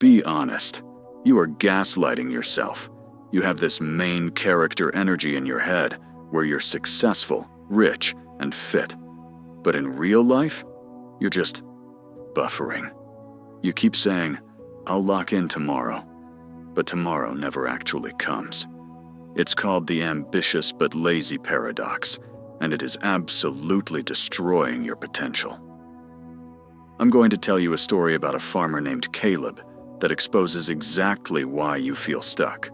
Be honest. You are gaslighting yourself. You have this main character energy in your head where you're successful, rich, and fit. But in real life, you're just buffering. You keep saying, "I'll lock in tomorrow," but tomorrow never actually comes. It's called the ambitious but lazy paradox, and it is absolutely destroying your potential. I'm going to tell you a story about a farmer named Caleb that exposes exactly why you feel stuck.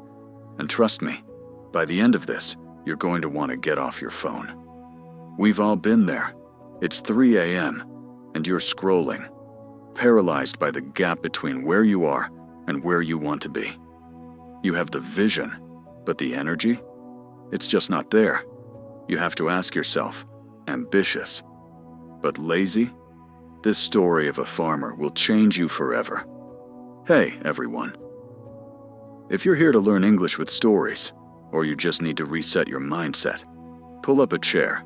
And trust me, by the end of this, you're going to want to get off your phone. We've all been there. It's 3 a.m., and you're scrolling, paralyzed by the gap between where you are and where you want to be. You have the vision, but the energy? It's just not there. You have to ask yourself, ambitious, but lazy? This story of a farmer will change you forever. Hey, everyone. If you're here to learn English with stories, or you just need to reset your mindset, pull up a chair.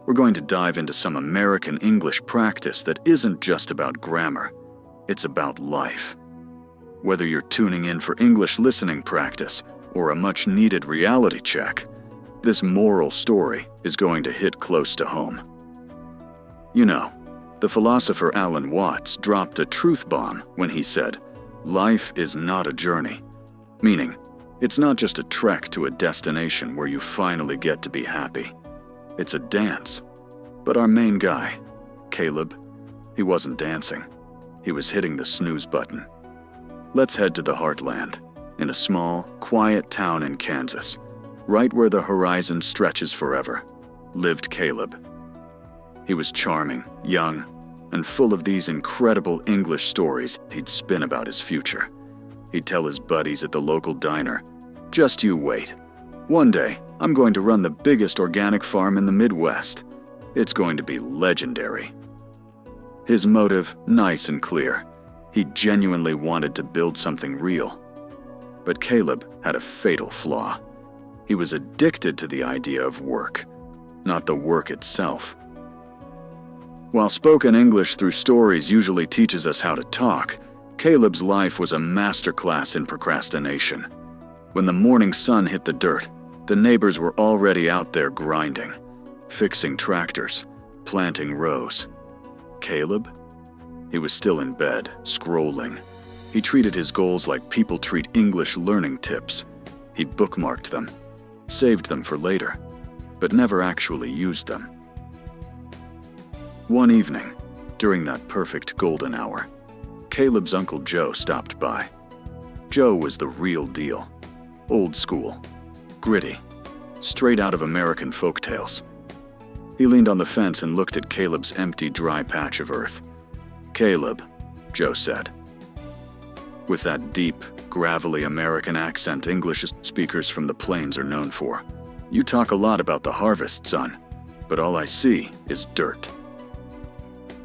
We're going to dive into some American English practice that isn't just about grammar, it's about life. Whether you're tuning in for English listening practice or a much-needed reality check, this moral story is going to hit close to home. You know, the philosopher Alan Watts dropped a truth bomb when he said, "Life is not a journey," meaning it's not just a trek to a destination where you finally get to be happy. It's a dance. But our main guy, Caleb, he wasn't dancing. He was hitting the snooze button. Let's head to the heartland, in a small, quiet town in Kansas. Right where the horizon stretches forever, lived Caleb. He was charming, young, and full of these incredible English stories he'd spin about his future. He'd tell his buddies at the local diner, "Just you wait. One day, I'm going to run the biggest organic farm in the Midwest. It's going to be legendary." His motive, nice and clear. He genuinely wanted to build something real. But Caleb had a fatal flaw. He was addicted to the idea of work, not the work itself. While spoken English through stories usually teaches us how to talk, Caleb's life was a masterclass in procrastination. When the morning sun hit the dirt, the neighbors were already out there grinding, fixing tractors, planting rows. Caleb? He was still in bed, scrolling. He treated his goals like people treat English learning tips. He bookmarked them, saved them for later, but never actually used them. One evening, during that perfect golden hour, Caleb's Uncle Joe stopped by. Joe was the real deal. Old school, gritty, straight out of American folktales. He leaned on the fence and looked at Caleb's empty, dry patch of earth. "Caleb," Joe said, with that deep, gravelly American accent English speakers from the plains are known for. "You talk a lot about the harvest, son, but all I see is dirt."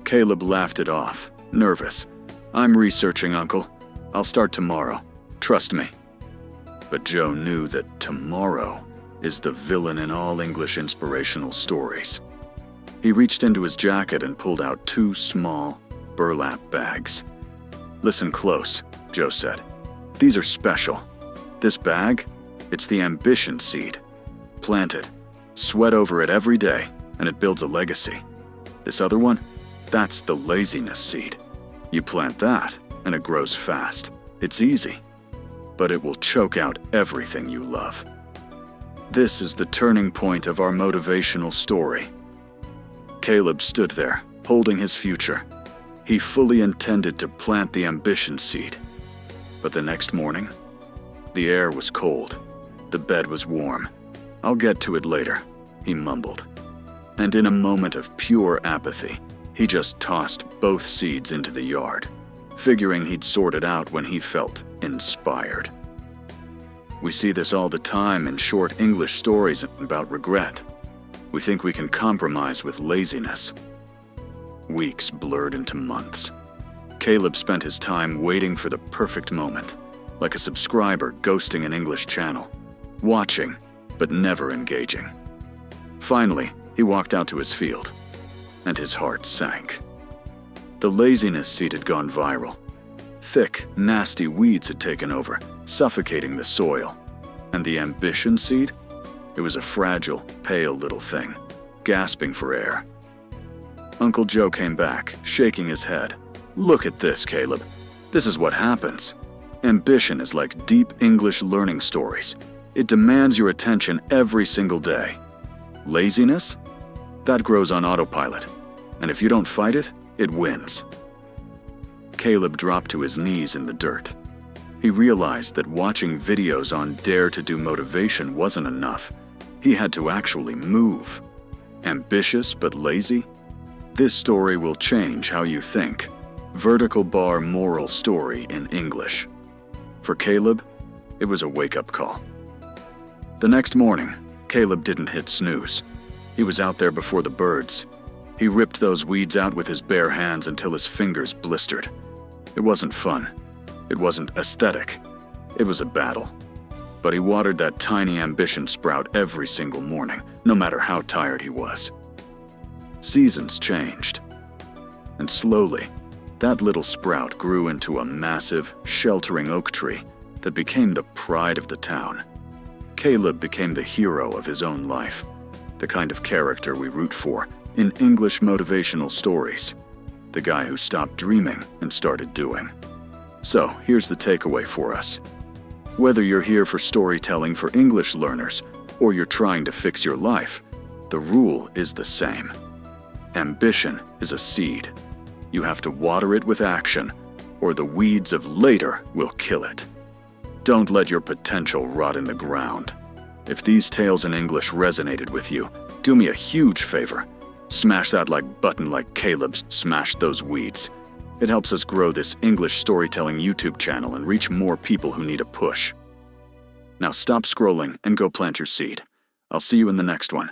Caleb laughed it off, nervous. "I'm researching, Uncle. I'll start tomorrow. Trust me." But Joe knew that tomorrow is the villain in all English inspirational stories. He reached into his jacket and pulled out 2 small, burlap bags. "Listen close," Joe said. "These are special. This bag, it's the ambition seed. Plant it, sweat over it every day, and it builds a legacy. This other one, that's the laziness seed. You plant that, and it grows fast. It's easy, but it will choke out everything you love." This is the turning point of our motivational story. Caleb stood there, holding his future. He fully intended to plant the ambition seed. But the next morning, the air was cold. The bed was warm. "I'll get to it later," he mumbled. And in a moment of pure apathy, he just tossed both seeds into the yard, figuring he'd sort it out when he felt inspired. We see this all the time in short English stories about regret. We think we can compromise with laziness. Weeks blurred into months. Caleb spent his time waiting for the perfect moment, like a subscriber ghosting an English channel, watching but never engaging. Finally, he walked out to his field, and his heart sank. The laziness seed had gone viral. Thick, nasty weeds had taken over, suffocating the soil. And the ambition seed? It was a fragile, pale little thing, gasping for air. Uncle Joe came back, shaking his head. "Look at this, Caleb. This is what happens. Ambition is like deep English learning stories. It demands your attention every single day. Laziness? That grows on autopilot. And if you don't fight it, it wins." Caleb dropped to his knees in the dirt. He realized that watching videos on Dare to Do motivation wasn't enough. He had to actually move. Ambitious but lazy? This story will change how you think. Vertical bar moral story in English. For Caleb, it was a wake-up call. The next morning, Caleb didn't hit snooze. He was out there before the birds. He ripped those weeds out with his bare hands until his fingers blistered. It wasn't fun. It wasn't aesthetic. It was a battle. But he watered that tiny ambition sprout every single morning, no matter how tired he was. Seasons changed. And slowly, that little sprout grew into a massive, sheltering oak tree that became the pride of the town. Caleb became the hero of his own life, the kind of character we root for in English motivational stories, the guy who stopped dreaming and started doing. So, here's the takeaway for us. Whether you're here for storytelling for English learners or you're trying to fix your life, the rule is the same. Ambition is a seed. You have to water it with action, or the weeds of later will kill it. Don't let your potential rot in the ground. If these tales in English resonated with you, do me a huge favor. Smash that like button like Caleb's smashed those weeds. It helps us grow this English storytelling YouTube channel and reach more people who need a push. Now stop scrolling and go plant your seed. I'll see you in the next one.